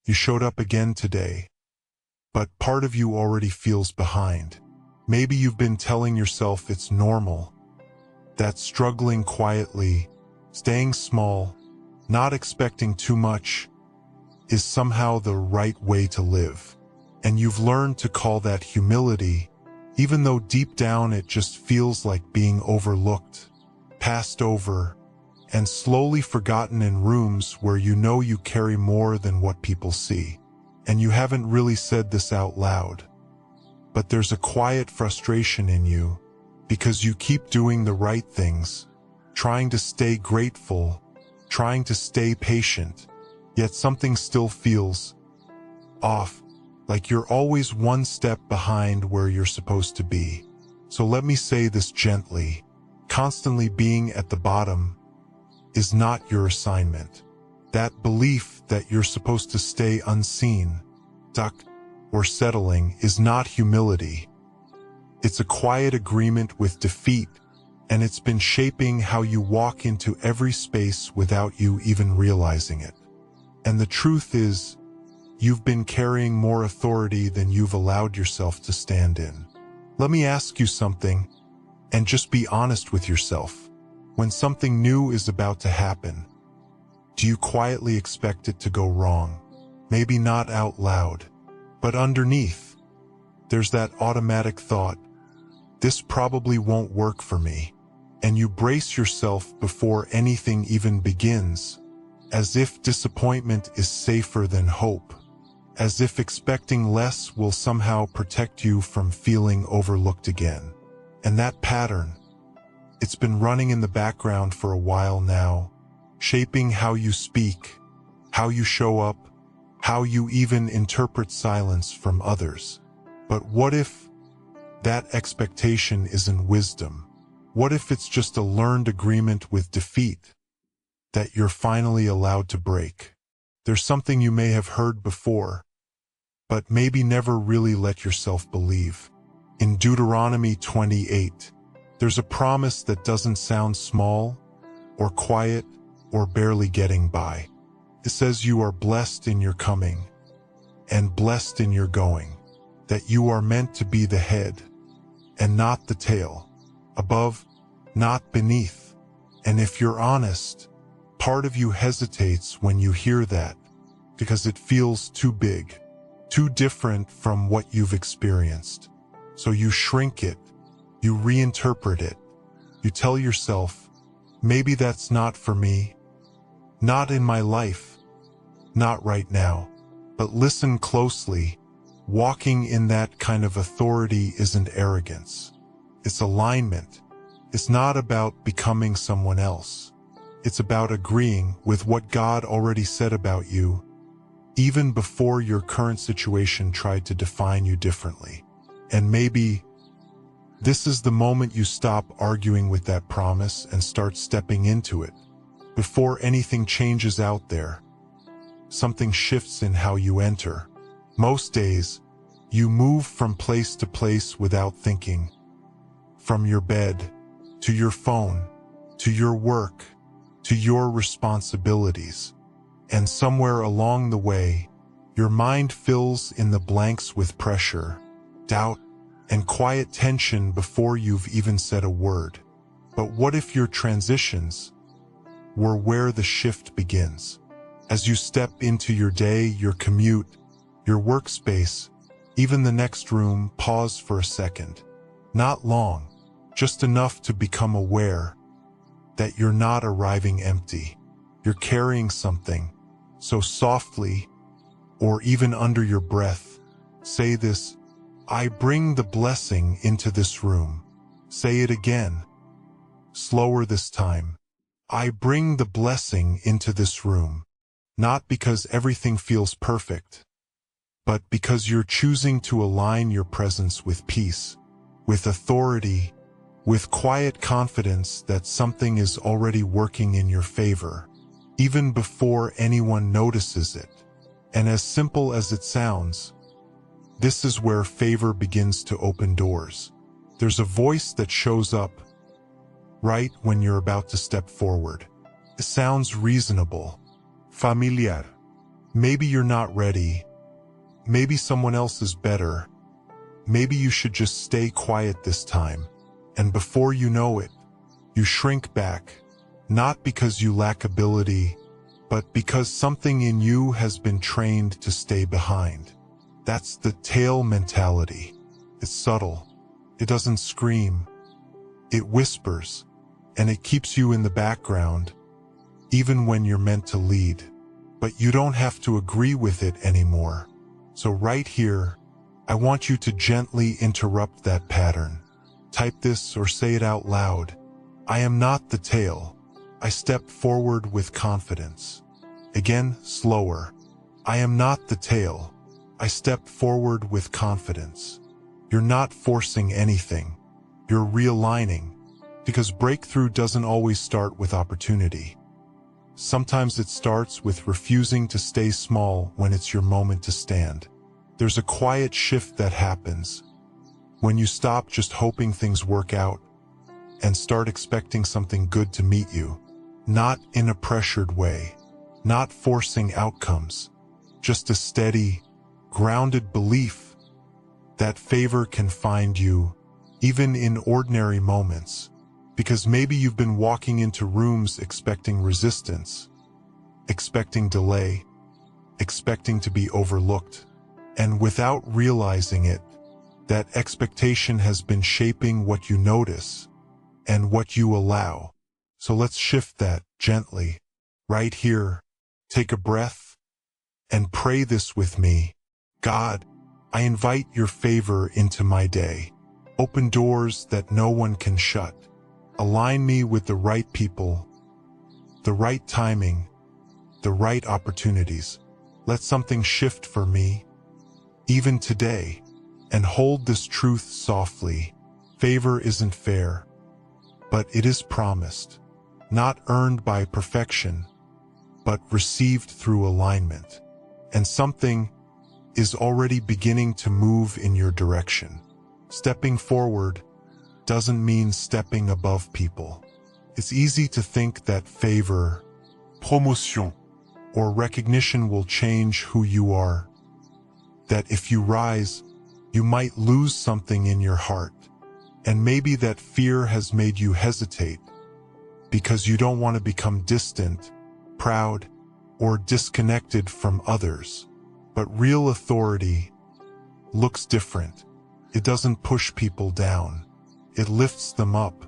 You showed up again today, but part of you already feels behind. Maybe you've been telling yourself it's normal, that struggling quietly, staying small, not expecting too much, is somehow the right way to live. And you've learned to call that humility, even though deep down it just feels like being overlooked, passed over, and slowly forgotten in rooms where you know you carry more than what people see. And you haven't really said this out loud, but there's a quiet frustration in you because you keep doing the right things, trying to stay grateful, trying to stay patient, yet something still feels off, like you're always one step behind where you're supposed to be. So let me say this gently. Constantly being at the bottom is not your assignment. That belief that you're supposed to stay unseen, stuck, or settling is not humility. It's a quiet agreement with defeat, and it's been shaping how you walk into every space without you even realizing it. And the truth is, you've been carrying more authority than you've allowed yourself to stand in. Let me ask you something, and just be honest with yourself. When something new is about to happen, do you quietly expect it to go wrong? Maybe not out loud, but underneath, there's that automatic thought, this probably won't work for me. And you brace yourself before anything even begins, as if disappointment is safer than hope, as if expecting less will somehow protect you from feeling overlooked again. And that pattern, it's been running in the background for a while now, shaping how you speak, how you show up, how you even interpret silence from others. But what if that expectation isn't wisdom? What if it's just a learned agreement with defeat that you're finally allowed to break? There's something you may have heard before, but maybe never really let yourself believe. In Deuteronomy 28, there's a promise that doesn't sound small, or quiet, or barely getting by. It says you are blessed in your coming, and blessed in your going, that you are meant to be the head, and not the tail, above, not beneath. And if you're honest, part of you hesitates when you hear that, because it feels too big, too different from what you've experienced. So you shrink it, you reinterpret it, you tell yourself, maybe that's not for me, not in my life, not right now. But listen closely, walking in that kind of authority isn't arrogance. It's alignment. It's not about becoming someone else. It's about agreeing with what God already said about you, even before your current situation tried to define you differently. And maybe this is the moment you stop arguing with that promise and start stepping into it. Before anything changes out there, something shifts in how you enter. Most days, you move from place to place without thinking. From your bed, to your phone, to your work, to your responsibilities. And somewhere along the way, your mind fills in the blanks with pressure, doubt, and quiet tension before you've even said a word. But what if your transitions were where the shift begins? As you step into your day, your commute, your workspace, even the next room, pause for a second. Not long, just enough to become aware that you're not arriving empty. You're carrying something. So softly, or even under your breath, say this: I bring the blessing into this room. Say it again, slower this time. I bring the blessing into this room. Not because everything feels perfect, but because you're choosing to align your presence with peace, with authority, with quiet confidence that something is already working in your favor, even before anyone notices it. And as simple as it sounds, this is where favor begins to open doors. There's a voice that shows up right when you're about to step forward. It sounds reasonable, familiar, Maybe you're not ready. Maybe someone else is better. Maybe you should just stay quiet this time. And before you know it, you shrink back, not because you lack ability, but because something in you has been trained to stay behind. That's the tail mentality. It's subtle. It doesn't scream. It whispers, and it keeps you in the background, even when you're meant to lead. But you don't have to agree with it anymore. So right here, I want you to gently interrupt that pattern. Type this or say it out loud. I am not the tail. I step forward with confidence. Again, slower. I am not the tail. I step forward with confidence. You're not forcing anything. You're realigning, because breakthrough doesn't always start with opportunity. Sometimes it starts with refusing to stay small when it's your moment to stand. There's a quiet shift that happens when you stop just hoping things work out and start expecting something good to meet you, not in a pressured way, not forcing outcomes, just a steady, grounded belief that favor can find you even in ordinary moments. Because maybe you've been walking into rooms expecting resistance, expecting delay, expecting to be overlooked. And without realizing it, that expectation has been shaping what you notice and what you allow. So let's shift that gently. Right here, take a breath and pray this with me. God, I invite your favor into my day. Open doors that no one can shut. Align me with the right people, the right timing, the right opportunities. Let something shift for me, even today, and hold this truth softly. Favor isn't fair, but it is promised, not earned by perfection, but received through alignment. And something is already beginning to move in your direction. Stepping forward doesn't mean stepping above people. It's easy to think that favor, promotion, or recognition will change who you are. That if you rise, you might lose something in your heart. And maybe that fear has made you hesitate because you don't want to become distant, proud, or disconnected from others. But real authority looks different. It doesn't push people down. It lifts them up.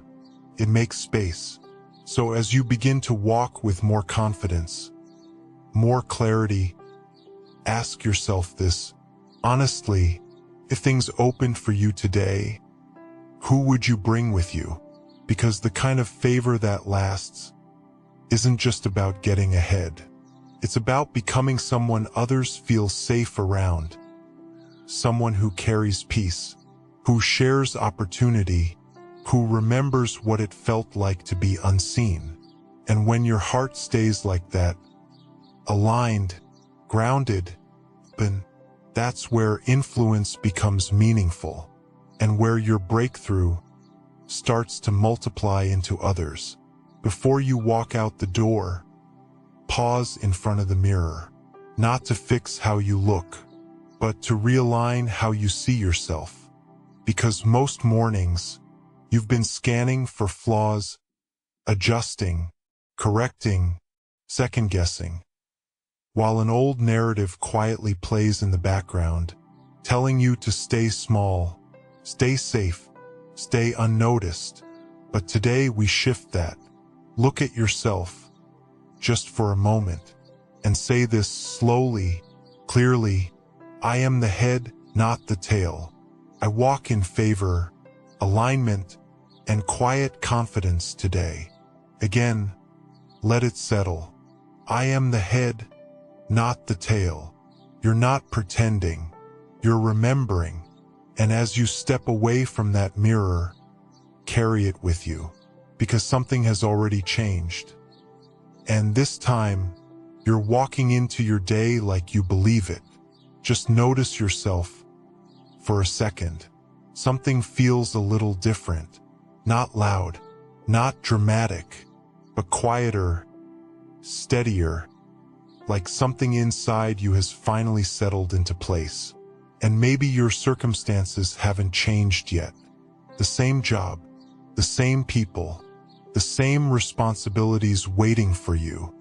It makes space. So as you begin to walk with more confidence, more clarity, ask yourself this honestly: if things opened for you today, who would you bring with you? Because the kind of favor that lasts isn't just about getting ahead. It's about becoming someone others feel safe around, someone who carries peace, who shares opportunity, who remembers what it felt like to be unseen. And when your heart stays like that, aligned, grounded, then that's where influence becomes meaningful, and where your breakthrough starts to multiply into others. Before you walk out the door, pause in front of the mirror, not to fix how you look, but to realign how you see yourself. Because most mornings, you've been scanning for flaws, adjusting, correcting, second-guessing, while an old narrative quietly plays in the background, telling you to stay small, stay safe, stay unnoticed. But today we shift that. Look at yourself, just for a moment, and say this slowly, clearly: I am the head, not the tail. I walk in favor, alignment, and quiet confidence today. Again, let it settle. I am the head, not the tail. You're not pretending, you're remembering. And as you step away from that mirror, carry it with you, because something has already changed. And this time, you're walking into your day like you believe it. Just notice yourself for a second. Something feels a little different. Not loud, not dramatic, but quieter, steadier, like something inside you has finally settled into place. And maybe your circumstances haven't changed yet. The same job, the same people, the same responsibilities waiting for you.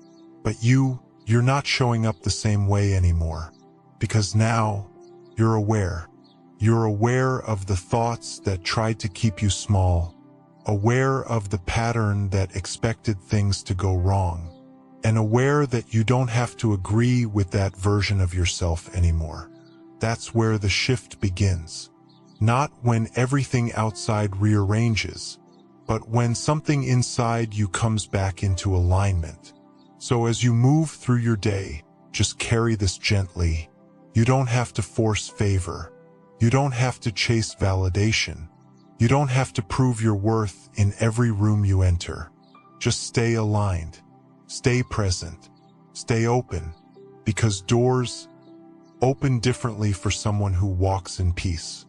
But you're not showing up the same way anymore. Because now, you're aware. You're aware of the thoughts that tried to keep you small, aware of the pattern that expected things to go wrong, and aware that you don't have to agree with that version of yourself anymore. That's where the shift begins. Not when everything outside rearranges, but when something inside you comes back into alignment. So as you move through your day, just carry this gently. You don't have to force favor. You don't have to chase validation. You don't have to prove your worth in every room you enter. Just stay aligned. Stay present. Stay open. Because doors open differently for someone who walks in peace.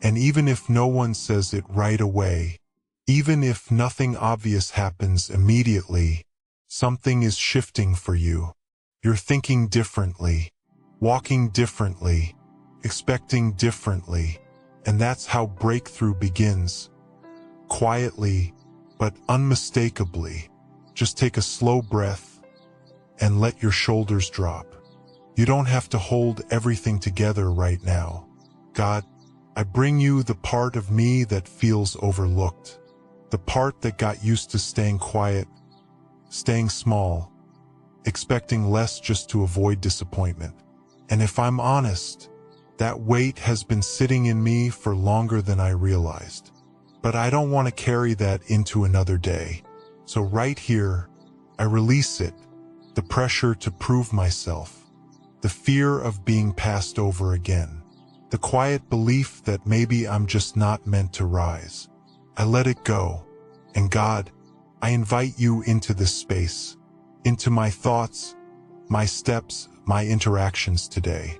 And even if no one says it right away, even if nothing obvious happens immediately, something is shifting for you. You're thinking differently, walking differently, expecting differently, and that's how breakthrough begins. Quietly, but unmistakably. Just take a slow breath and let your shoulders drop. You don't have to hold everything together right now. God, I bring you the part of me that feels overlooked. The part that got used to staying quiet, staying small, expecting less just to avoid disappointment. And if I'm honest, that weight has been sitting in me for longer than I realized. But I don't want to carry that into another day. So right here, I release it, the pressure to prove myself, the fear of being passed over again, the quiet belief that maybe I'm just not meant to rise. I let it go. And God, I invite you into this space, into my thoughts, my steps, my interactions today.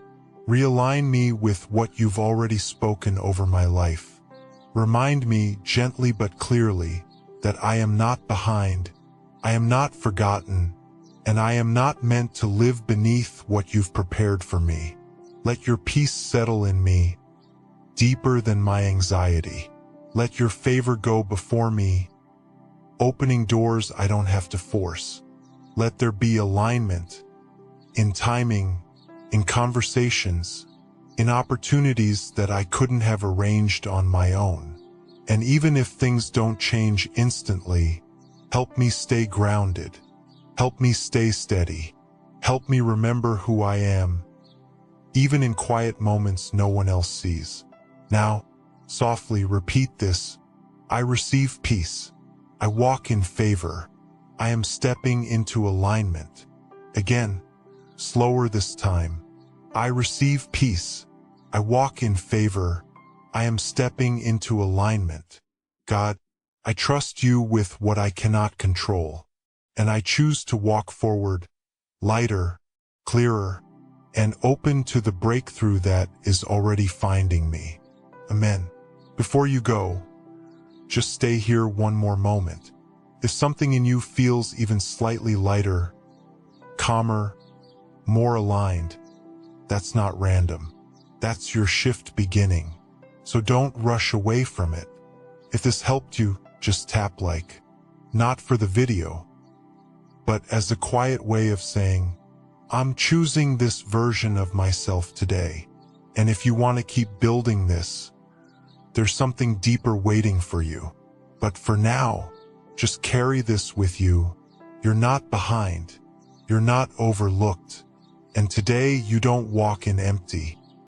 Realign me with what you've already spoken over my life. Remind me gently but clearly that I am not behind, I am not forgotten, and I am not meant to live beneath what you've prepared for me. Let your peace settle in me, deeper than my anxiety. Let your favor go before me, opening doors I don't have to force. Let there be alignment, in timing, in conversations, in opportunities that I couldn't have arranged on my own. And even if things don't change instantly, help me stay grounded. Help me stay steady. Help me remember who I am, even in quiet moments no one else sees. Now, softly repeat this. I receive peace. I walk in favor. I am stepping into alignment. Again, slower this time. I receive peace. I walk in favor. I am stepping into alignment. God, I trust you with what I cannot control. And I choose to walk forward, lighter, clearer, and open to the breakthrough that is already finding me. Amen. Before you go, just stay here one more moment. If something in you feels even slightly lighter, calmer, more aligned, that's not random. That's your shift beginning. So don't rush away from it. If this helped you, just tap like. Not for the video, but as a quiet way of saying, I'm choosing this version of myself today. And if you want to keep building this, there's something deeper waiting for you. But for now, just carry this with you. You're not behind. You're not overlooked. And today you don't walk in empty.